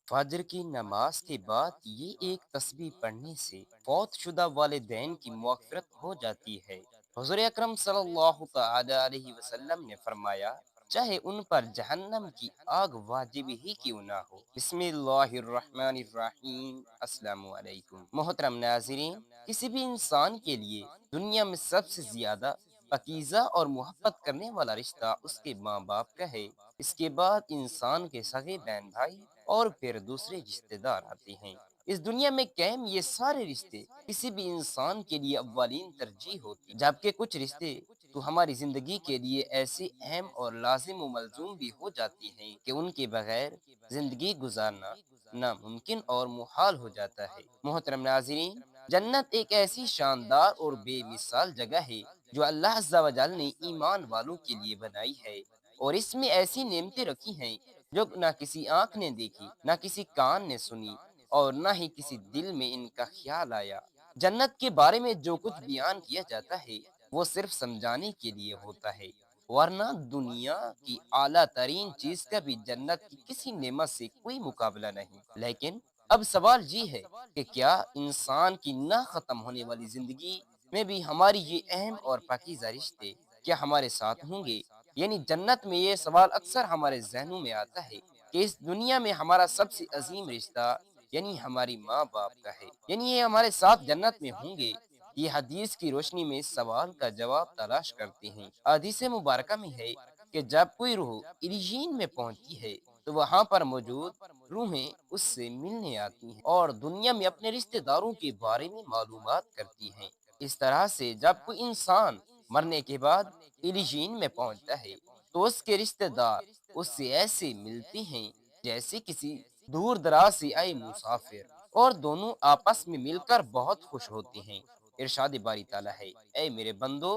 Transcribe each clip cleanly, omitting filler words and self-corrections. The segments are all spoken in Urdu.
فجر کی نماز کے بعد یہ ایک تسبیح پڑھنے سے فوت شدہ والدین کی مغفرت ہو جاتی ہے۔ حضور اکرم صلی اللہ تعالی علیہ وسلم نے فرمایا، چاہے ان پر جہنم کی آگ واجب ہی کیوں نہ ہو۔ بسم اللہ الرحمن الرحیم۔ السلام علیکم محترم ناظرین، کسی بھی انسان کے لیے دنیا میں سب سے زیادہ پاکیزہ اور محبت کرنے والا رشتہ اس کے ماں باپ کا ہے۔ اس کے بعد انسان کے سگے بہن بھائی اور پھر دوسرے رشتہ دار آتے ہیں۔ اس دنیا میں قائم یہ سارے رشتے کسی بھی انسان کے لیے اولین ترجیح ہوتی، جبکہ کچھ رشتے تو ہماری زندگی کے لیے ایسے اہم اور لازم و ملزوم بھی ہو جاتی ہیں کہ ان کے بغیر زندگی گزارنا ناممکن اور محال ہو جاتا ہے۔ محترم ناظرین، جنت ایک ایسی شاندار اور بے مثال جگہ ہے جو اللہ عز و جل نے ایمان والوں کے لیے بنائی ہے، اور اس میں ایسی نعمتیں رکھی ہیں جو نہ کسی آنکھ نے دیکھی، نہ کسی کان نے سنی، اور نہ ہی کسی دل میں ان کا خیال آیا۔ جنت کے بارے میں جو کچھ بیان کیا جاتا ہے وہ صرف سمجھانے کے لیے ہوتا ہے، ورنہ دنیا کی اعلیٰ ترین چیز کا بھی جنت کی کسی نعمت سے کوئی مقابلہ نہیں۔ لیکن اب سوال یہ ہے کہ کیا انسان کی نہ ختم ہونے والی زندگی میں بھی ہماری یہ اہم اور پاکیزہ رشتے کیا ہمارے ساتھ ہوں گے؟ یعنی جنت میں یہ سوال اکثر ہمارے ذہنوں میں آتا ہے کہ اس دنیا میں ہمارا سب سے عظیم رشتہ یعنی ہماری ماں باپ کا ہے، یعنی یہ ہمارے ساتھ جنت میں ہوں گے؟ یہ حدیث کی روشنی میں اس سوال کا جواب تلاش کرتے ہیں۔ حدیث مبارکہ میں ہے کہ جب کوئی روح علیین میں پہنچتی ہے تو وہاں پر موجود روحیں اس سے ملنے آتی ہیں اور دنیا میں اپنے رشتہ داروں کے بارے میں معلومات کرتی ہیں۔ اس طرح سے جب کوئی انسان مرنے کے بعد علیین میں پہنچتا ہے تو اس کے رشتہ دار اس سے ایسے ملتے ہیں جیسے کسی دور دراز سے آئے مسافر، اور دونوں آپس میں مل کر بہت خوش ہوتے ہیں۔ ارشاد باری تعالیٰ ہے، اے میرے بندو،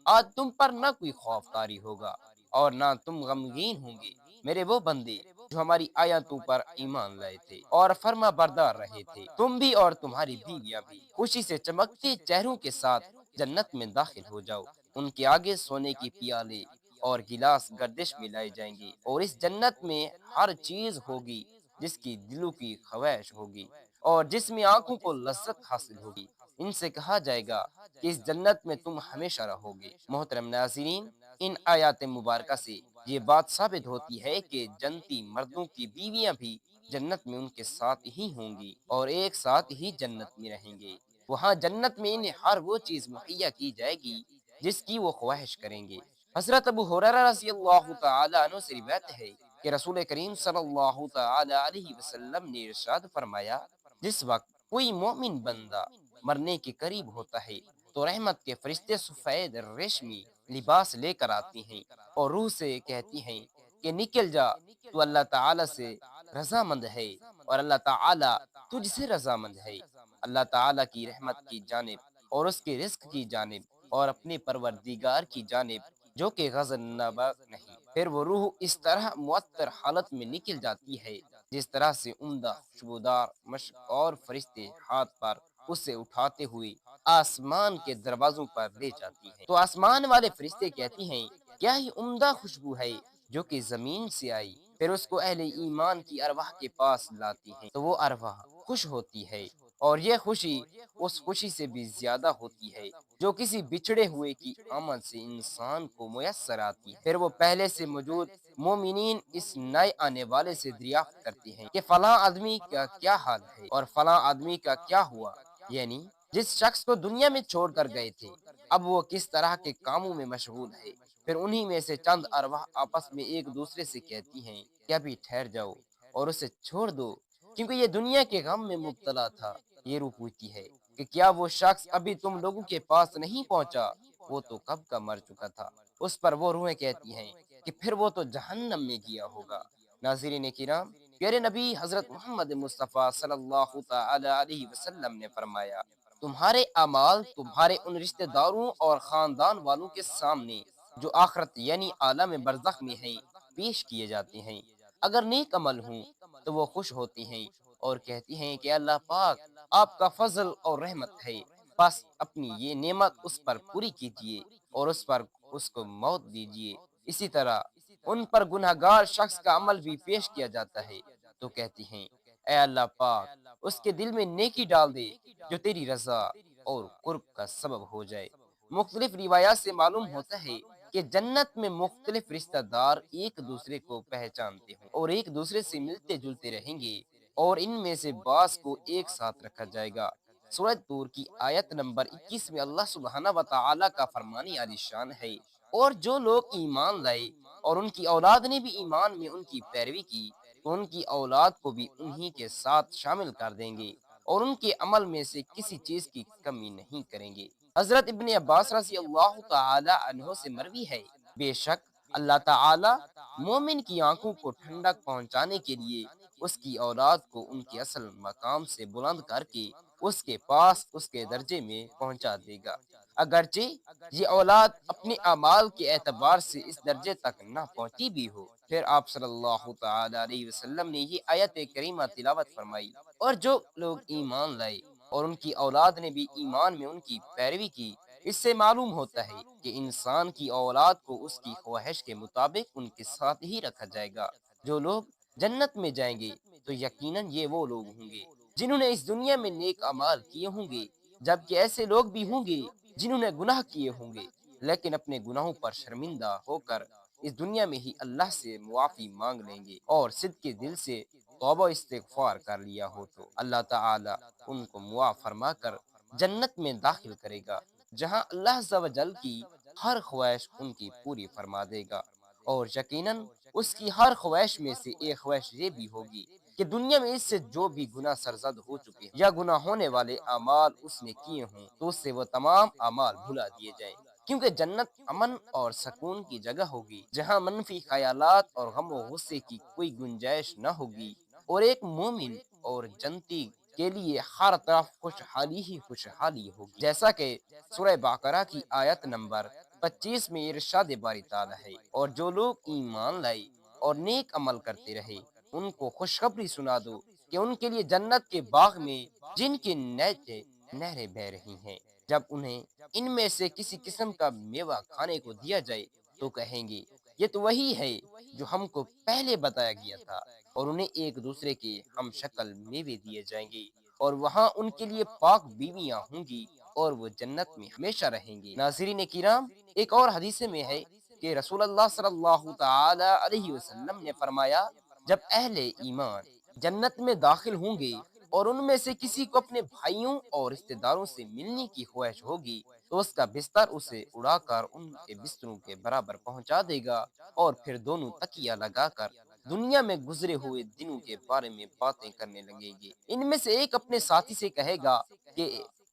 آج تم پر نہ کوئی خوف طاری ہوگا اور نہ تم غمگین ہوں گے، میرے وہ بندے جو ہماری آیاتوں پر ایمان لائے تھے اور فرما بردار رہے تھے۔ تم بھی اور تمہاری بیویاں بھی خوشی سے چمکتے چہروں کے ساتھ جنت میں داخل ہو جاؤ۔ ان کے آگے سونے کی پیالے اور گلاس گردش میں لائے جائیں گے، اور اس جنت میں ہر چیز ہوگی جس کی دلوں کی خواہش ہوگی اور جس میں آنکھوں کو لذت حاصل ہوگی۔ ان سے کہا جائے گا کہ اس جنت میں تم ہمیشہ رہو گے۔ محترم ناظرین، ان آیات مبارکہ سے یہ بات ثابت ہوتی ہے کہ جنتی مردوں کی بیویاں بھی جنت میں ان کے ساتھ ہی ہوں گی اور ایک ساتھ ہی جنت میں رہیں گے۔ وہاں جنت میں انہیں ہر وہ چیز مہیا کی جائے گی جس کی وہ خواہش کریں گے۔ حضرت ابو ہریرہ رضی اللہ تعالی عنہ سے روایت ہے کہ رسول کریم صلی اللہ تعالی علیہ وسلم نے ارشاد فرمایا، جس وقت کوئی مومن بندہ مرنے کے قریب ہوتا ہے تو رحمت کے فرشتے سفید ریشمی لباس لے کر آتی ہیں اور روح سے کہتی ہیں کہ نکل جا، تو اللہ تعالی سے رضامند ہے اور اللہ تعالی تجھ سے رضامند ہے۔ اللہ تعالی کی رحمت کی جانب اور اس کے رزق کی جانب اور اپنے پروردگار کی جانب جو کہ غضب ناک نہیں۔ پھر وہ روح اس طرح معطر حالت میں نکل جاتی ہے جس طرح سے عمدہ خوشبودار مشک، اور فرشتے ہاتھ پر اسے اٹھاتے ہوئے آسمان کے دروازوں پر لے جاتی ہیں۔ تو آسمان والے فرشتے کہتے ہیں، کیا ہی عمدہ خوشبو ہے جو کہ زمین سے آئی۔ پھر اس کو اہل ایمان کی ارواح کے پاس لاتی ہیں تو وہ ارواح خوش ہوتی ہے، اور یہ خوشی اس خوشی سے بھی زیادہ ہوتی ہے جو کسی بچھڑے ہوئے کی آمد سے انسان کو میسر آتی ہے۔ پھر وہ پہلے سے موجود مومنین اس نئے آنے والے سے دریافت کرتے ہیں کہ فلاں آدمی کا کیا حال ہے اور فلاں آدمی کا کیا ہوا، یعنی جس شخص کو دنیا میں چھوڑ کر گئے تھے اب وہ کس طرح کے کاموں میں مشغول ہے۔ پھر انہی میں سے چند ارواح آپس میں ایک دوسرے سے کہتی ہیں کہ ابھی ٹھہر جاؤ اور اسے چھوڑ دو کیونکہ یہ دنیا کے غم میں مبتلا تھا۔ یہ روح پوچھتی ہے کہ کیا وہ شخص ابھی تم لوگوں کے پاس نہیں پہنچا؟ وہ تو کب کا مر چکا تھا۔ اس پر وہ روحیں کہتی ہیں کہ پھر وہ تو جہنم میں گیا ہوگا۔ ناظرین کرام، پیارے نبی حضرت محمد مصطفیٰ صلی اللہ تعالی علیہ وسلم نے فرمایا، تمہارے اعمال تمہارے ان رشتہ داروں اور خاندان والوں کے سامنے جو آخرت یعنی عالم برزخ میں ہیں پیش کیے جاتے ہیں۔ اگر نیک عمل ہوں تو وہ خوش ہوتی ہیں اور کہتی ہیں کہ اللہ پاک، آپ کا فضل اور رحمت ہے، بس اپنی یہ نعمت اس پر پوری کیجیے اور اس کو موت دیجیے۔ اسی طرح ان پر گناہگار شخص کا عمل بھی پیش کیا جاتا ہے تو کہتی ہیں، اے اللہ پاک اس کے دل میں نیکی ڈال دے جو تیری رضا اور قرب کا سبب ہو جائے۔ مختلف روایات سے معلوم ہوتا ہے کہ جنت میں مختلف رشتہ دار ایک دوسرے کو پہچانتے ہوں اور ایک دوسرے سے ملتے جلتے رہیں گے، اور ان میں سے بعض کو ایک ساتھ رکھا جائے گا۔ سورہ طور کی آیت نمبر 21 میں اللہ سبحانہ و تعالی کا فرمان عالی شان ہے، اور جو لوگ ایمان لائے اور ان کی اولاد نے بھی ایمان میں ان کی پیروی کی تو ان کی اولاد کو بھی انہی کے ساتھ شامل کر دیں گے، اور ان کے عمل میں سے کسی چیز کی کمی نہیں کریں گے۔ حضرت ابن عباس رضی اللہ تعالی عنہ سے مروی ہے، بے شک اللہ تعالی مومن کی آنکھوں کو ٹھنڈک پہنچانے کے لیے اس کی اولاد کو ان کے اصل مقام سے بلند کر کے اس کے پاس اس کے درجے میں پہنچا دے گا، اگرچہ یہ اولاد اپنے اعمال کے اعتبار سے اس درجے تک نہ پہنچی بھی ہو۔ پھر آپ صلی اللہ تعالی علیہ وسلم نے یہ آیت کریمہ تلاوت فرمائی، اور جو لوگ ایمان لائے اور ان کی اولاد نے بھی ایمان میں ان کی پیروی کی، اس سے معلوم ہوتا ہے کہ انسان کی اولاد کو اس کی خواہش کے مطابق ان کے ساتھ ہی رکھا جائے گا۔ جو لوگ جنت میں جائیں گے تو یقیناً یہ وہ لوگ ہوں گے جنہوں نے اس دنیا میں نیک اعمال کیے ہوں گے، جبکہ ایسے لوگ بھی ہوں گے جنہوں نے گناہ کیے ہوں گے لیکن اپنے گناہوں پر شرمندہ ہو کر اس دنیا میں ہی اللہ سے معافی مانگ لیں گے اور صدق کے دل سے توبہ استغفار کر لیا ہو تو اللہ تعالی ان کو معاف فرما کر جنت میں داخل کرے گا، جہاں اللہ عز و جل کی ہر خواہش ان کی پوری فرما دے گا۔ اور یقیناً اس کی ہر خواہش میں سے ایک خواہش یہ بھی ہوگی کہ دنیا میں اس سے جو بھی گناہ سرزد ہو چکے ہیں یا گناہ ہونے والے اعمال اس نے کیے ہوں تو اس سے وہ تمام اعمال بھلا دیے جائیں، کیونکہ جنت امن اور سکون کی جگہ ہوگی جہاں منفی خیالات اور غم و غصے کی کوئی گنجائش نہ ہوگی، اور ایک مومن اور جنتی کے لیے ہر طرف خوشحالی ہی خوشحالی ہوگی، جیسا کہ سورہ بقرہ کی آیت نمبر 25 میں ارشاد باری تعالی ہے، اور جو لوگ ایمان لائے اور نیک عمل کرتے رہے ان کو خوشخبری سنا دو کہ ان کے لیے جنت کے باغ میں جن کے نیچے نہریں بہ رہی ہیں، جب انہیں ان میں سے کسی قسم کا میوہ کھانے کو دیا جائے تو کہیں گے یہ تو وہی ہے جو ہم کو پہلے بتایا گیا تھا، اور انہیں ایک دوسرے کے ہم شکل میوے دیے جائیں گے، اور وہاں ان کے لیے پاک بیویاں ہوں گی اور وہ جنت میں ہمیشہ رہیں گے۔ ناظرین کرام، ایک اور حدیث میں ہے کہ رسول اللہ صلی اللہ تعالی علیہ وسلم نے فرمایا، جب اہل ایمان جنت میں داخل ہوں گے اور ان میں سے کسی کو اپنے بھائیوں اور رشتہ داروں سے ملنے کی خواہش ہوگی تو اس کا بستر اسے اڑا کر ان کے بستروں کے برابر پہنچا دے گا، اور پھر دونوں تکیہ لگا کر دنیا میں گزرے ہوئے دنوں کے بارے میں باتیں کرنے لگیں گے۔ ان میں سے ایک اپنے ساتھی سے کہے گا کہ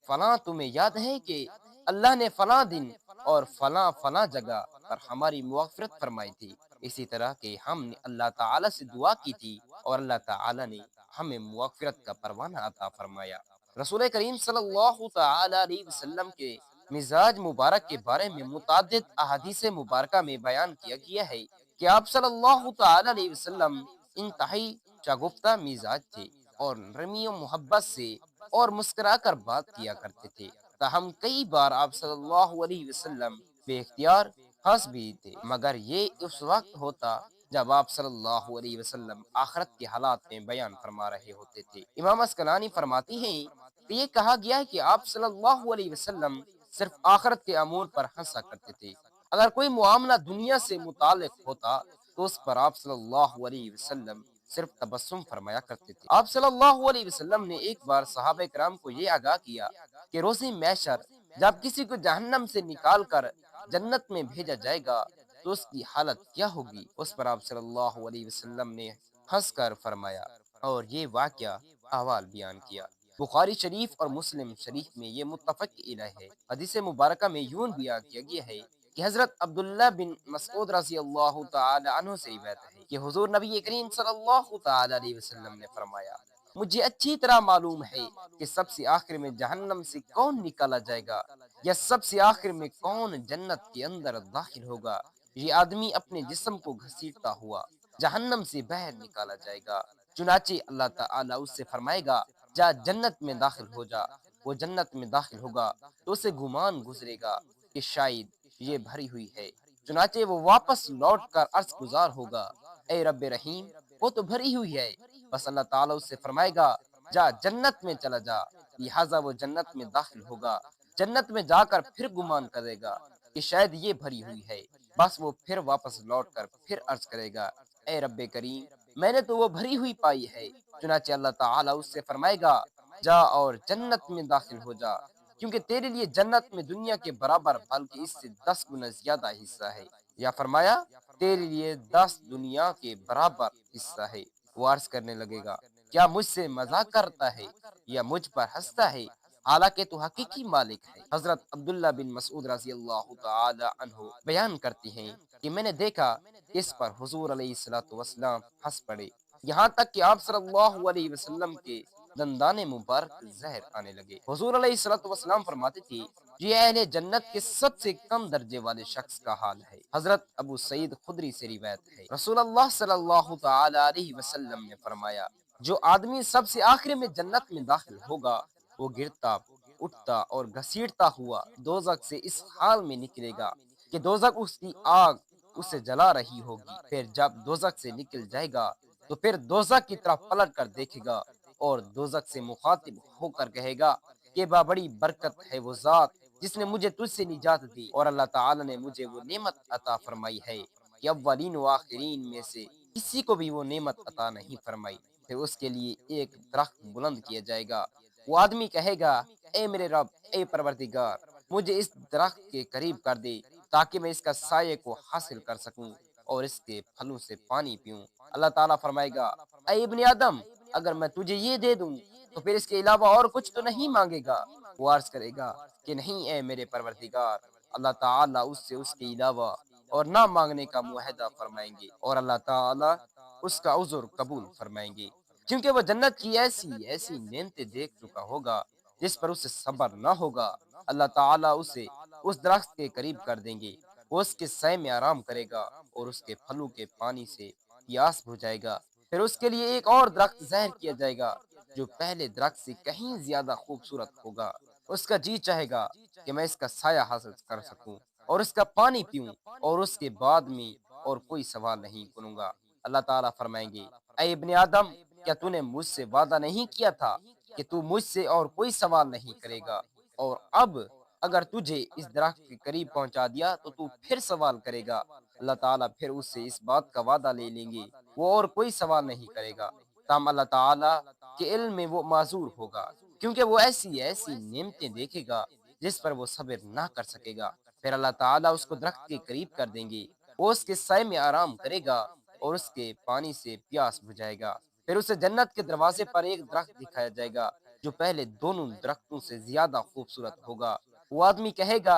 فلاں تمہیں یاد ہے کہ اللہ نے فلاں دن اور فلاں فلاں جگہ پر ہماری مغفرت فرمائی تھی، اسی طرح کہ ہم نے اللہ تعالی سے دعا کی تھی اور اللہ تعالی نے ہمیں مغفرت کا پروانہ عطا فرمایا۔ رسول کریم صلی اللہ تعالی علیہ وسلم کے مزاج مبارک کے بارے میں متعدد احادیث مبارکہ میں بیان کیا گیا ہے کہ آپ صلی اللہ تعالی علیہ وسلم انتہائی شگفتہ مزاج تھے اور نرمی و محبت سے اور مسکرا کر بات کیا کرتے تھے، تاہم کئی بار آپ صلی اللہ علیہ وسلم بے اختیار ہنس بھی تھے، مگر یہ اس وقت ہوتا جب آپ صلی اللہ علیہ وسلم آخرت کے حالات میں بیان فرما رہے ہوتے تھے۔ امام اسقلانی فرماتی ہیں کہ یہ کہا گیا ہے کہ آپ صلی اللہ علیہ وسلم صرف آخرت کے امور پر ہنسا کرتے تھے، اگر کوئی معاملہ دنیا سے متعلق ہوتا تو اس پر آپ صلی اللہ علیہ وسلم صرف تبسم فرمایا کرتے تھے۔ آپ صلی اللہ علیہ وسلم نے ایک بار صحابہ کرام کو یہ آگاہ کیا کہ روز محشر جب کسی کو جہنم سے نکال کر جنت میں بھیجا جائے گا تو اس کی حالت کیا ہوگی؟ اس پر آپ صلی اللہ علیہ وسلم نے ہنس کر فرمایا اور یہ واقعہ احوال بیان کیا۔ بخاری شریف اور مسلم شریف میں یہ متفق علیہ ہے۔ حدیث مبارکہ میں یوں بیان کیا گیا ہے کہ حضرت عبداللہ بن مسعود رضی اللہ تعالی عنہ سے روایت ہے کہ حضور نبی کریم صلی اللہ تعالی علیہ وسلم نے فرمایا، مجھے اچھی طرح معلوم ہے کہ سب سے آخر میں جہنم سے کون نکالا جائے گا یا سب سے آخر میں کون جنت کے اندر داخل ہوگا۔ یہ آدمی اپنے جسم کو گھسیٹتا ہوا جہنم سے باہر نکالا جائے گا، چنانچہ اللہ تعالی اس سے فرمائے گا جا جنت میں داخل ہو جا۔ وہ جنت میں داخل ہوگا تو اسے گمان گزرے گا کہ شاید یہ بھری ہوئی ہے، چنانچہ وہ واپس لوٹ کر عرض گزار ہوگا، اے رب رحیم وہ تو بھری ہوئی ہے، بس اللہ تعالیٰ اس سے فرمائے گا جا جنت میں چلا جا، لہٰذا وہ جنت میں داخل ہوگا۔ جنت میں جا کر پھر گمان کرے گا کہ شاید یہ بھری ہوئی ہے، بس وہ پھر واپس لوٹ کر پھر عرض کرے گا اے رب کریم، میں نے تو وہ بھری ہوئی پائی ہے۔ چنانچہ اللہ تعالیٰ اس سے فرمائے گا جا اور جنت میں داخل ہو جا، کیونکہ تیرے لیے جنت میں دنیا کے برابر بلکہ اس سے 10 گنا زیادہ حصہ ہے، یا فرمایا تیرے لیے 10 دنیا کے برابر حصہ ہے۔ وہ عرض کرنے لگے گا کیا مجھ سے مذاق کرتا ہے یا مجھ پر ہنستا ہے، حالانکہ تو حقیقی مالک ہے۔ حضرت عبداللہ بن مسعود رضی اللہ تعالی عنہ بیان کرتے ہیں کہ میں نے دیکھا کہ اس پر حضور علیہ الصلوۃ والسلام ہنس پڑے، یہاں تک کہ آپ صلی اللہ علیہ وسلم کے دندان مبارک زہر آنے لگے۔ حضور علیہ الصلوۃ والسلام فرماتے تھے یہ اہل جنت کے سب سے کم درجے والے شخص کا حال ہے۔ حضرت ابو سعید خدری سے روایت ہے، رسول اللہ صلی اللہ تعالی علیہ وسلم نے فرمایا جو آدمی سب سے آخر میں جنت میں داخل ہوگا وہ گرتا اٹھتا اور گھسیٹتا ہوا دوزخ سے اس حال میں نکلے گا کہ دوزخ اس کی آگ اسے جلا رہی ہوگی۔ پھر جب دوزخ سے نکل جائے گا تو پھر دوزخ کی طرف پلٹ کر دیکھے گا اور دوزخ سے مخاطب ہو کر کہے گا کہ بڑی برکت ہے وہ ذات جس نے مجھے تجھ سے نجات دی، اور اللہ تعالی نے مجھے وہ نعمت عطا فرمائی ہے کہ اولین و آخرین میں سے کسی کو بھی وہ نعمت عطا نہیں فرمائی۔ پھر اس کے لیے ایک درخت بلند کیا جائے گا، وہ آدمی کہے گا اے میرے رب، اے پروردگار، مجھے اس درخت کے قریب کر دے تاکہ میں اس کا سایہ کو حاصل کر سکوں اور اس کے پھلوں سے پانی پیوں۔ اللہ تعالیٰ فرمائے گا اے ابن آدم، اگر میں تجھے یہ دے دوں تو پھر اس کے علاوہ اور کچھ تو نہیں مانگے گا؟ وہ عرض کرے گا کہ نہیں اے میرے پروردگار۔ اللہ تعالیٰ اس سے اس کے علاوہ اور نہ مانگنے کا معاہدہ فرمائیں گے، اور اللہ تعالیٰ اس کا عذر قبول فرمائیں گے، کیونکہ وہ جنت کی ایسی نعمتیں دیکھ چکا ہوگا جس پر اسے صبر نہ ہوگا۔ اللہ تعالیٰ اسے اس درخت کے قریب کر دیں گے، وہ اس کے سائے میں آرام کرے گا اور اس کے پھلوں کے پانی سے پیاس بجھائے گا۔ پھر اس کے لیے ایک اور درخت ظاہر کیا جائے گا جو پہلے درخت سے کہیں زیادہ خوبصورت ہوگا۔ اس کا جی چاہے گا کہ میں اس کا سایہ حاصل کر سکوں اور اس کا پانی پیوں، اور اس کے بعد میں اور کوئی سوال نہیں کروں گا۔ اللہ تعالیٰ فرمائیں گے اے ابن آدم، کیا تو نے مجھ سے وعدہ نہیں کیا تھا کہ تو مجھ سے اور کوئی سوال نہیں کرے گا، اور اب اگر تجھے اس درخت کے قریب پہنچا دیا تو تو پھر سوال کرے گا؟ اللہ تعالیٰ پھر اس سے اس بات کا وعدہ لے لیں گے وہ اور کوئی سوال نہیں کرے گا، تاہم اللہ تعالیٰ کے علم میں وہ معذور ہوگا، کیونکہ وہ ایسی نعمتیں دیکھے گا جس پر وہ صبر نہ کر سکے گا۔ پھر اللہ تعالیٰ اس کو درخت کے قریب کر دیں گے، وہ اس کے سائے میں آرام کرے گا اور اس کے پانی سے پیاس بجھائے گا۔ پھر اسے جنت کے دروازے پر ایک درخت دکھایا جائے گا جو پہلے دونوں درختوں سے زیادہ خوبصورت ہوگا۔ وہ آدمی کہے گا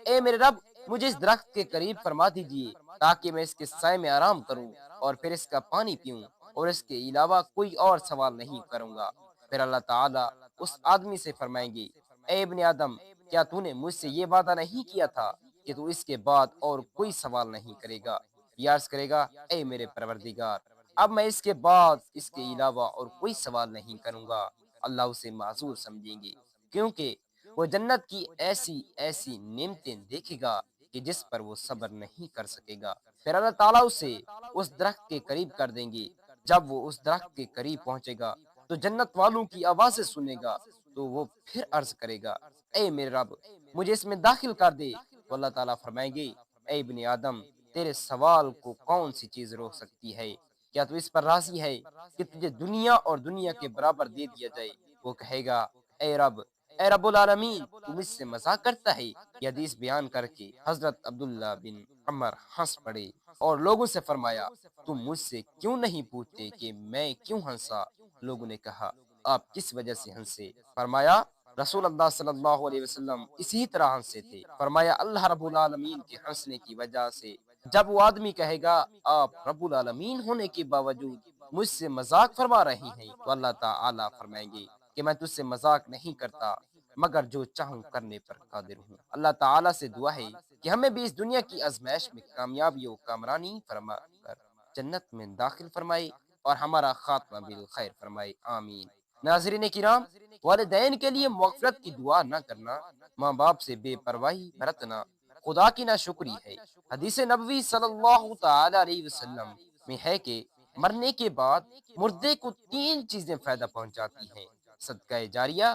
اے میرے رب، مجھے اس درخت کے قریب فرما دیجیے تاکہ میں اس کے سائے میں آرام کروں اور پھر اس کا پانی پیوں، اور اس کے علاوہ کوئی اور سوال نہیں کروں گا۔ پھر اللہ تعالیٰ اس آدمی سے فرمائیں گے اے ابن آدم، کیا تو نے مجھ سے یہ وعدہ نہیں کیا تھا کہ تو اس کے بعد اور کوئی سوال نہیں کرے گا؟ یہ عرض کرے گا اے میرے پروردگار، اب میں اس کے بعد اس کے علاوہ اور کوئی سوال نہیں کروں گا۔ اللہ اسے معذور سمجھیں گے، کیونکہ وہ جنت کی ایسی نعمتیں دیکھے گا کہ جس پر وہ صبر نہیں کر سکے گا۔ پھر اللہ تعالیٰ اسے اس درخت کے قریب کر دیں گے۔ جب وہ اس درخت کے قریب پہنچے گا تو جنت والوں کی آوازیں سنے گا، تو وہ پھر عرض کرے گا اے میرے رب، مجھے اس میں داخل کر دے۔ تو اللہ تعالیٰ فرمائیں گے اے ابن آدم، تیرے سوال کو کون سی چیز روک سکتی ہے؟ کیا تو اس پر راضی ہے کہ تجھے دنیا اور دنیا کے برابر دے دیا جائے؟ وہ کہے گا اے رب العالمین، تو مجھ سے مذاق کرتا ہے؟ یہ حدیث بیان کر کے حضرت عبداللہ بن عمر ہنس پڑے اور لوگوں سے فرمایا تم مجھ سے کیوں نہیں پوچھتے کہ میں کیوں ہنسا؟ لوگوں نے کہا آپ کس وجہ سے ہنسے؟ فرمایا رسول اللہ صلی اللہ علیہ وسلم اسی طرح ہنسے تھے۔ فرمایا اللہ رب العالمین کے ہنسنے کی وجہ سے جب وہ آدمی کہے گا آپ رب العالمین ہونے کے باوجود مجھ سے مذاق فرما رہی ہیں، تو اللہ تعالیٰ فرمائیں گے کہ میں تجھ سے مذاق نہیں کرتا مگر جو چاہوں کرنے پر قادر ہوں۔ اللہ تعالیٰ سے دعا ہے کہ ہمیں بھی اس دنیا کی آزمائش میں کامیابی و کامرانی فرما کر جنت میں داخل فرمائے اور ہمارا خاتمہ بالخیر فرمائے، آمین۔ ناظرین کرام، والدین کے لیے مغفرت کی دعا نہ کرنا، ماں باپ سے بے پرواہی برتنا خدا کی ناشکری ہے۔ حدیث نبوی صلی اللہ تعالی علیہ وسلم میں ہے کہ مرنے کے بعد مردے کو تین چیزیں فائدہ پہنچاتی ہیں: صدقہ جاریہ،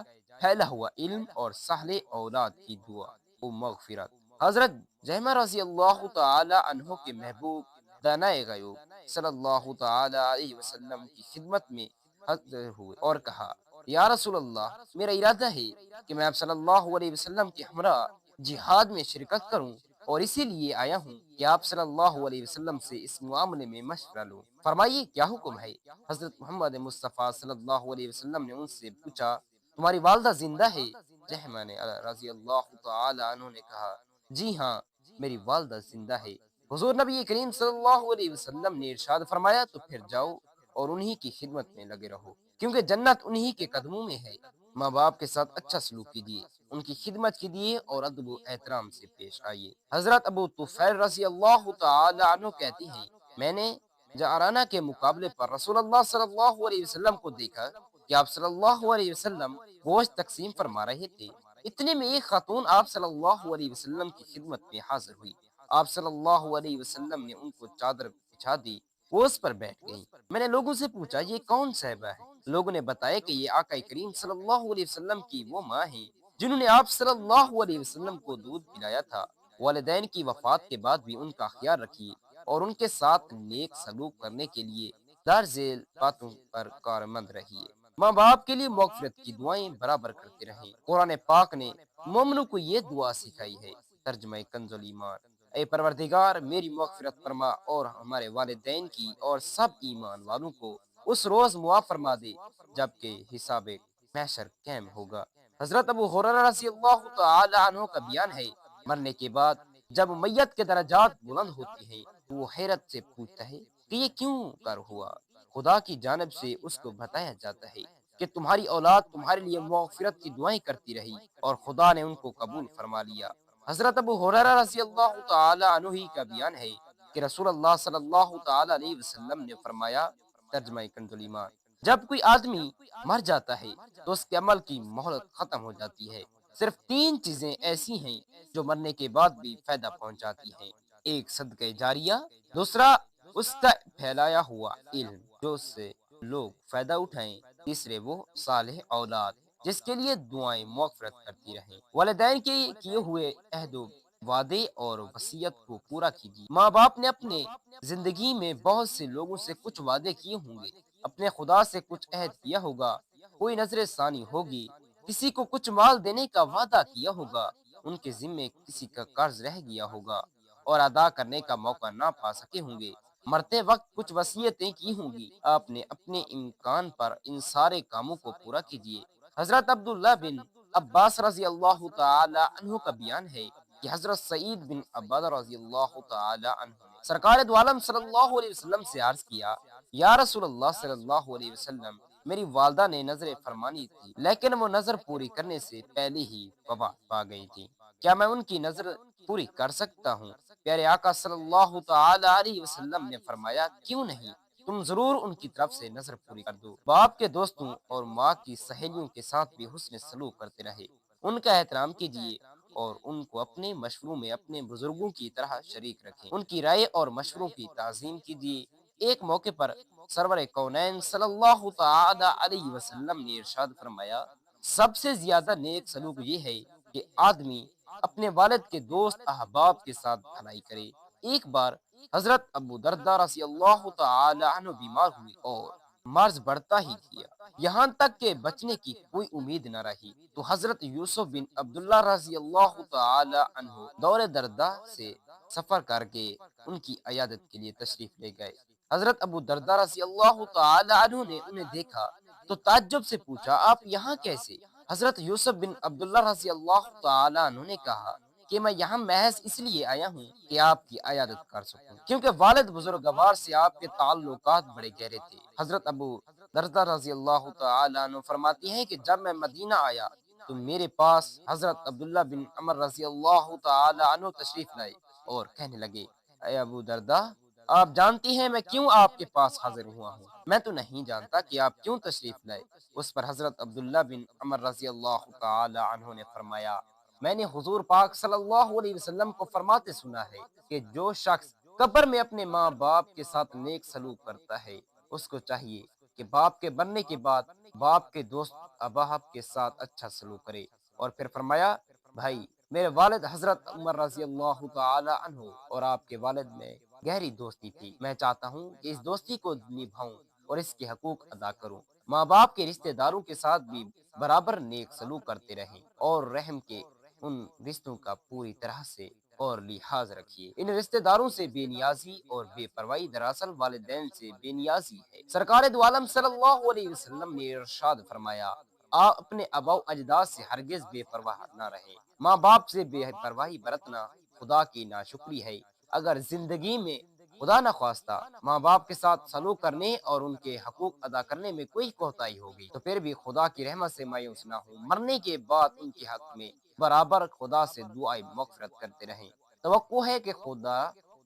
پھیلا ہوا علم، اور صالح اولاد کی دعا و مغفرت۔ حضرت جہمہ رضی اللہ تعالی عنہ کے محبوب دانائے غیوب صلی اللہ تعالی علیہ وسلم کی خدمت میں حاضر ہوئے اور کہا: یا رسول اللہ، میرا ارادہ ہے کہ میں آپ صلی اللہ علیہ وسلم کے ہمراہ جہاد میں شرکت کروں، اور اسی لیے آیا ہوں کہ آپ صلی اللہ علیہ وسلم سے اس معاملے میں مشورہ لوں، فرمائیے کیا حکم ہے؟ حضرت محمد مصطفیٰ صلی اللہ علیہ وسلم نے ان سے پوچھا: تمہاری والدہ زندہ ہے؟ جہمہ نے رضی اللہ تعالی عنہ نے کہا: جی ہاں، میری والدہ زندہ ہے۔ حضور نبی کریم صلی اللہ علیہ وسلم نے ارشاد فرمایا: تو پھر جاؤ اور انہی کی خدمت میں لگے رہو، کیونکہ جنت انہی کے قدموں میں ہے۔ ماں باپ کے ساتھ اچھا سلوک کیجیے، ان کی خدمت کیجیے اور ادب و احترام سے پیش آئیے۔ حضرت ابو طفیل رضی اللہ تعالی عنہ کہتی ہیں: میں نے جعرانہ کے مقابلے پر رسول اللہ صلی اللہ علیہ وسلم کو دیکھا کہ آپ صلی اللہ علیہ وسلم گوشت تقسیم فرما رہے تھے۔ اتنے میں ایک خاتون آپ صلی اللہ علیہ وسلم کی خدمت میں حاضر ہوئی۔ آپ صلی اللہ علیہ وسلم نے ان کو چادر بچھا دی، وہ اس پر بیٹھ گئیں۔ میں نے لوگوں سے پوچھا: یہ کون صاحبہ ہے؟ لوگوں نے بتایا کہ یہ آقا کریم صلی اللہ علیہ وسلم کی وہ ماں ہیں جنہوں نے آپ صلی اللہ علیہ وسلم کو دودھ پلایا تھا۔ والدین کی وفات کے بعد بھی ان کا خیال رکھیے اور ان کے ساتھ نیک سلوک کرنے کے لیے درذیل باتوں پر کارمند رہیے۔ ماں باپ کے لیے مغفرت کی دعائیں برابر کرتے رہیں۔ قرآن پاک نے مومنوں کو یہ دعا سکھائی ہے۔ ترجمہ کنز ایمان: اے پروردگار، میری مغفرت فرما اور ہمارے والدین کی اور سب ایمان والوں کو اس روز معاف فرما دے جبکہ حساب محشر قائم ہوگا۔ حضرت ابو ہریرہ رضی اللہ تعالی عنہ کا بیان ہے: مرنے کے بعد جب میت کے درجات بلند ہوتے ہیں تو وہ حیرت سے پوچھتا ہے کہ یہ کیوں کر ہوا؟ خدا کی جانب سے اس کو بتایا جاتا ہے کہ تمہاری اولاد تمہارے لیے مغفرت کی دعائیں کرتی رہی اور خدا نے ان کو قبول فرما لیا۔ حضرت ابو ہریرہ رضی اللہ تعالی عنہ ہی کا بیان ہے کہ رسول اللہ صلی اللہ تعالی علیہ وسلم نے فرمایا: ترجمہ کنز ایمان: جب کوئی آدمی مر جاتا ہے تو اس کے عمل کی مہلت ختم ہو جاتی ہے۔ صرف تین چیزیں ایسی ہیں جو مرنے کے بعد بھی فائدہ پہنچاتی ہیں: ایک صدقہ جاریہ، دوسرا اس کا پھیلایا ہوا علم جو اس سے لوگ فائدہ اٹھائیں، تیسرے وہ صالح اولاد جس کے لیے دعائیں مغفرت کرتی رہیں۔ والدین کے کیے ہوئے عہد و وعدے اور وصیت کو پورا کیجیے۔ ماں باپ نے اپنے زندگی میں بہت سے لوگوں سے کچھ وعدے کیے ہوں گے، اپنے خدا سے کچھ عہد کیا ہوگا، کوئی نظر ثانی ہوگی، کسی کو کچھ مال دینے کا وعدہ کیا ہوگا، ان کے ذمے کسی کا قرض رہ گیا ہوگا اور ادا کرنے کا موقع نہ پا سکے ہوں گے، مرتے وقت کچھ وصیتیں کی ہوں گی۔ آپ نے اپنے امکان پر ان سارے کاموں کو پورا کیجیے۔ حضرت عبداللہ بن عباس رضی اللہ تعالی عنہ کا بیان ہے کہ حضرت سعید بن عبادہ رضی اللہ تعالی عنہ نے سرکار دو عالم صلی اللہ علیہ وسلم سے عرض کیا: یا رسول اللہ صلی اللہ علیہ وسلم، میری والدہ نے نظر فرمانی تھی لیکن وہ نظر پوری کرنے سے پہلے ہی وفات پا گئی تھی، کیا میں ان کی نظر پوری کر سکتا ہوں؟ پیارے آقا صلی اللہ تعالی علیہ وسلم نے فرمایا: کیوں نہیں، تم ضرور ان کی طرف سے نظر پوری کر دو۔ باپ کے دوستوں اور ماں کی سہیلیوں کے ساتھ بھی حسن سلوک کرتے رہے، ان کا احترام کیجیے اور ان کو اپنے مشوروں میں اپنے بزرگوں کی طرح شریک رکھیں، ان کی رائے اور مشوروں کی تعظیم کیجیے۔ ایک موقع پر سرور کونین صلی اللہ تعالی علیہ وسلم نے ارشاد فرمایا: سب سے زیادہ نیک سلوک یہ ہے کہ آدمی اپنے والد کے دوست احباب کے ساتھ بھلائی کرے۔ ایک بار حضرت ابو دردہ رضی اللہ تعالی عنہ بیمار ہوئے اور مرض بڑھتا ہی گیا، یہاں تک کہ بچنے کی کوئی امید نہ رہی، تو حضرت یوسف بن عبداللہ رضی اللہ تعالی عنہ دور دردہ سے سفر کر کے ان کی عیادت کے لیے تشریف لے گئے۔ حضرت ابو دردہ رضی اللہ تعالی عنہ نے انہیں دیکھا تو تعجب سے پوچھا: آپ یہاں کیسے؟ حضرت یوسف بن عبداللہ رضی اللہ تعالی عنہ نے کہا کہ میں یہاں محض اس لیے آیا ہوں کہ آپ کی عیادت کر سکوں، کیونکہ والد بزرگوار سے آپ کے تعلقات بڑے گہرے تھے۔ حضرت ابو دردہ رضی اللہ تعالی عنہ فرماتی ہیں کہ جب میں مدینہ آیا تو میرے پاس حضرت عبداللہ بن عمر رضی اللہ تعالی عنہ تشریف لائے اور کہنے لگے: اے ابو دردہ، آپ جانتی ہیں میں کیوں آپ کے پاس حاضر ہوا ہوں؟ میں تو نہیں جانتا کہ آپ کیوں تشریف لائے۔ اس پر حضرت عبداللہ بن عمر رضی اللہ تعالی عنہ نے فرمایا: میں نے حضور پاک صلی اللہ علیہ وسلم کو فرماتے سنا ہے کہ جو شخص قبر میں اپنے ماں باپ کے ساتھ نیک سلوک کرتا ہے، اس کو چاہیے کہ باپ کے بننے کے بعد باپ کے دوست اباہب کے ساتھ اچھا سلوک کرے۔ اور پھر فرمایا، بھائی، میرے والد حضرت عمر رضی اللہ تعالی عنہ اور آپ کے والد میں گہری دوستی تھی، میں چاہتا ہوں کہ اس دوستی کو نبھاؤں اور اس کے حقوق ادا کروں۔ ماں باپ کے رشتہ داروں کے ساتھ بھی برابر نیک سلوک کرتے رہیں اور رحم کے ان رشتوں کا پوری طرح سے اور لحاظ رکھیے۔ ان رشتہ داروں سے بے نیازی اور بے پرواہی دراصل والدین سے بے نیازی ہے۔ سرکار دو عالم صلی اللہ علیہ وسلم نے ارشاد فرمایا، آپ اپنے آباء و اجداد سے ہرگز بے پرواہ نہ رہیں۔ ماں باپ سے بے پرواہی برتنا خدا کی ناشکری ہے۔ اگر زندگی میں خدا نخواستہ ماں باپ کے ساتھ سلوک کرنے اور ان کے حقوق ادا کرنے میں کوئی کوتاہی ہوگی تو پھر بھی خدا کی رحمت سے مایوس نہ ہوں، مرنے کے بعد ان کے حق میں برابر خدا سے دعائیں مغفرت کرتے رہیں۔ توقع ہے کہ خدا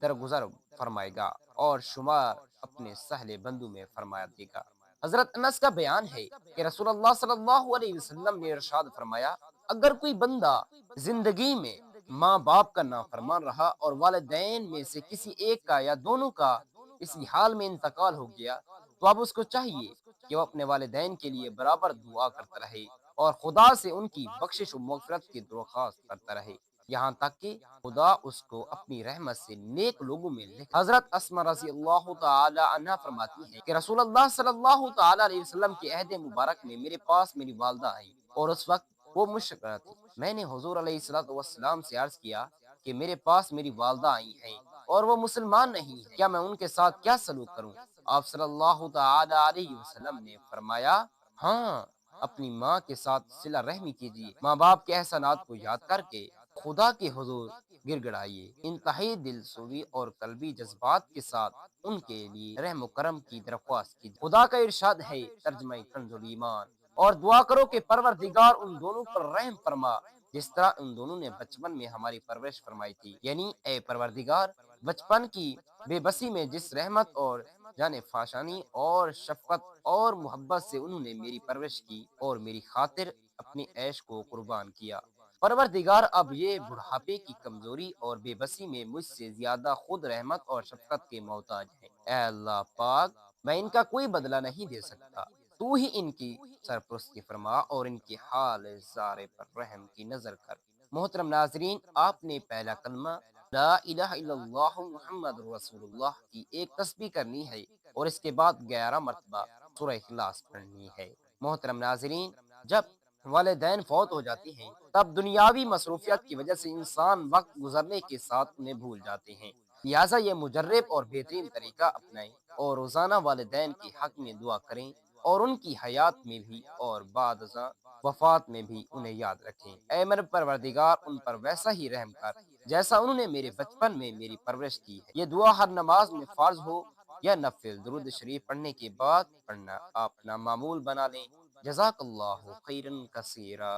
درگزر فرمائے گا اور شمار اپنے سہلے بندوں میں فرمایا دے گا۔ حضرت انس کا بیان ہے کہ رسول اللہ صلی اللہ علیہ وسلم نے ارشاد فرمایا، اگر کوئی بندہ زندگی میں ماں باپ کا نافرمان رہا اور والدین میں سے کسی ایک کا یا دونوں کا اسی حال میں انتقال ہو گیا تو اب اس کو چاہیے کہ وہ اپنے والدین کے لیے برابر دعا کرتا رہے اور خدا سے ان کی بخشش و مغفرت کی درخواست کرتا رہے، یہاں تک کہ خدا اس کو اپنی رحمت سے نیک لوگوں میں لکھ۔ حضرت اسما رضی اللہ تعالی عنہ فرماتی ہے کہ رسول اللہ صلی اللہ تعالی علیہ وسلم کے عہد مبارک میں میرے پاس میری والدہ آئی اور اس وقت وہ مشرکہ تھی۔ میں نے حضور علیہ الصلوۃ والسلام سے عرض کیا کہ میرے پاس میری والدہ آئی ہیں اور وہ مسلمان نہیں ہے، کیا میں ان کے ساتھ کیا سلوک کروں؟ آپ صلی اللہ تعالی علیہ وسلم نے فرمایا، ہاں، اپنی ماں کے ساتھ صلہ رحمی کیجیے، ماں باپ کے احسانات کو یاد کر کے خدا کے حضور گر گڑائیے، انتہائی دل سوئی اور قلبی جذبات کے ساتھ ان کے لیے رحم و کرم کی درخواست کی۔ خدا کا ارشاد ہے، ترجمہ کنز ایمان، اور دعا کرو کہ پروردگار ان دونوں پر رحم فرما جس طرح ان دونوں نے بچپن میں ہماری پرورش فرمائی تھی، یعنی اے پروردگار، بچپن کی بے بسی میں جس رحمت اور جانے فاشانی اور شفقت اور محبت سے انہوں نے میری پرورش کی اور میری خاطر اپنی عیش کو قربان کیا، پروردگار اب یہ بڑھاپے کی کمزوری اور بے بسی میں مجھ سے زیادہ خود رحمت اور شفقت کے محتاج ہے۔ اے اللہ پاک، میں ان کا کوئی بدلہ نہیں دے سکتا، تو ہی ان کی سرپرستی فرما اور ان کی حال زارے پر رحم کی نظر کر۔ محترم ناظرین، آپ نے پہلا کلمہ لا الہ الا اللہ محمد رسول اللہ کی ایک تسبیح کرنی ہے اور اس کے بعد 11 مرتبہ سورہ اخلاص پڑھنی ہے۔ محترم ناظرین، جب والدین فوت ہو جاتے ہیں تب دنیاوی مصروفیات کی وجہ سے انسان وقت گزرنے کے ساتھ انہیں بھول جاتے ہیں، لہٰذا یہ مجرب اور بہترین طریقہ اپنائیں اور روزانہ والدین کے حق میں دعا کریں اور ان کی حیات میں بھی اور بعد ازاں وفات میں بھی انہیں یاد رکھیں۔ اے میرے پروردگار، ان پر ویسا ہی رحم کر جیسا انہوں نے میرے بچپن میں میری پرورش کی ہے۔ یہ دعا ہر نماز میں فرض ہو یا نفل درود شریف پڑھنے کے بعد پڑھنا آپ اپنا معمول بنا لیں۔ جزاک اللہ خیرن کثیرا۔